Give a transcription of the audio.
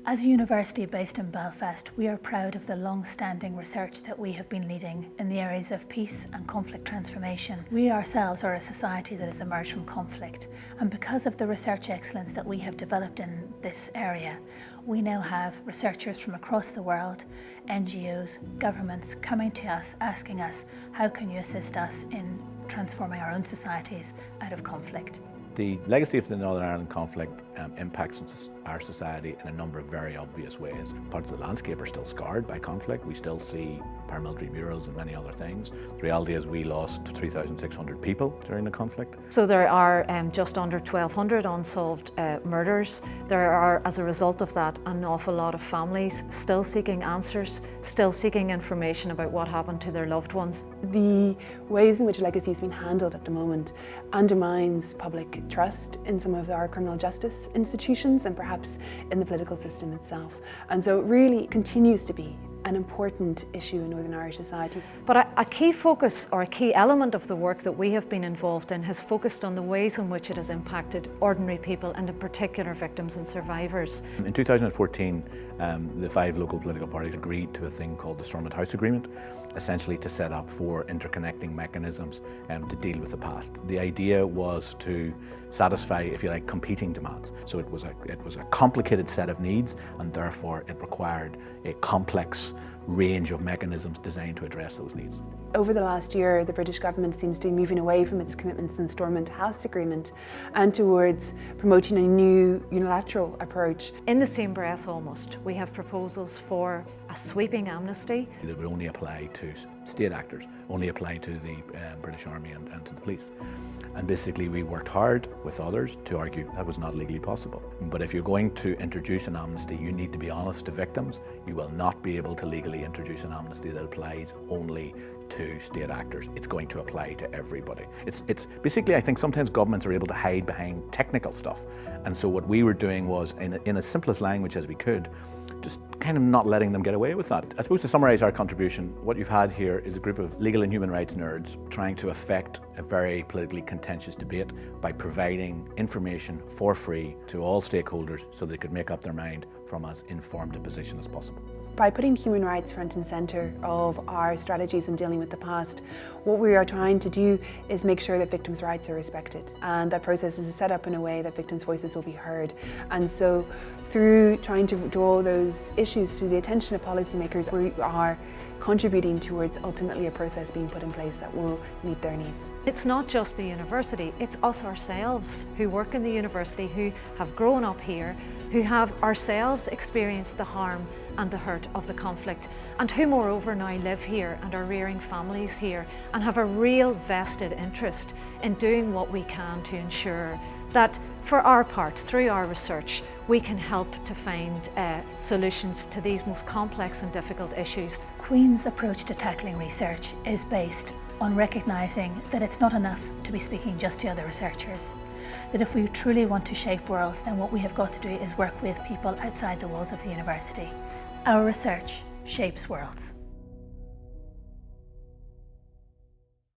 As a university based in Belfast, we are proud of the long-standing research that we have been leading in the areas of peace and conflict transformation. We ourselves are a society that has emerged from conflict, and because of the research excellence that we have developed in this area, we now have researchers from across the world, NGOs, governments coming to us asking us, how can you assist us in transforming our own societies out of conflict? The legacy of the Northern Ireland conflict impacts our society in a number of very obvious ways. Parts of the landscape are still scarred by conflict. We still see paramilitary murals and many other things. The reality is we lost 3,600 people during the conflict. So there are just under 1,200 unsolved murders. There are, as a result of that, an awful lot of families still seeking answers, still seeking information about what happened to their loved ones. The ways in which legacy has been handled at the moment undermines public trust in some of our criminal justice institutions and perhaps in the political system itself. And so it really continues to be an important issue in Northern Irish society. But a key focus or a key element of the work that we have been involved in has focused on the ways in which it has impacted ordinary people and in particular victims and survivors. In 2014, the 5 local political parties agreed to a thing called the Stormont House Agreement, essentially to set up 4 interconnecting mechanisms to deal with the past. The idea was to satisfy, if you like, competing demands. So it was a complicated set of needs, and therefore it required a complex range of mechanisms designed to address those needs. Over the last year, the British government seems to be moving away from its commitments in the Stormont House Agreement and towards promoting a new unilateral approach. In the same breath almost, we have proposals for a sweeping amnesty. That would only apply to state actors, only apply to the British Army and to the police. And basically we worked hard with others to argue that was not legally possible. But if you're going to introduce an amnesty, you need to be honest to victims. You will not be able to legally introduce an amnesty that applies only to state actors. It's going to apply to everybody. It's basically, I think sometimes governments are able to hide behind technical stuff. And so what we were doing was, in as simplest language as we could, just kind of not letting them get away with that. I suppose to summarise our contribution, what you've had here is a group of legal and human rights nerds trying to affect a very politically contentious debate by providing information for free to all stakeholders so they could make up their mind from as informed a position as possible. By putting human rights front and centre of our strategies in dealing with the past, what we are trying to do is make sure that victims' rights are respected, and that process is set up in a way that victims' voices will be heard. And so through trying to draw those issues to the attention of policymakers, we are contributing towards ultimately a process being put in place that will meet their needs. It's not just the university, it's us ourselves who work in the university, who have grown up here, who have ourselves experienced the harm and the hurt of the conflict, and who moreover now live here and are rearing families here and have a real vested interest in doing what we can to ensure that for our part, through our research, we can help to find solutions to these most complex and difficult issues. Queen's approach to tackling research is based on recognising that it's not enough to be speaking just to other researchers. That if we truly want to shape worlds, then what we have got to do is work with people outside the walls of the university. Our research shapes worlds.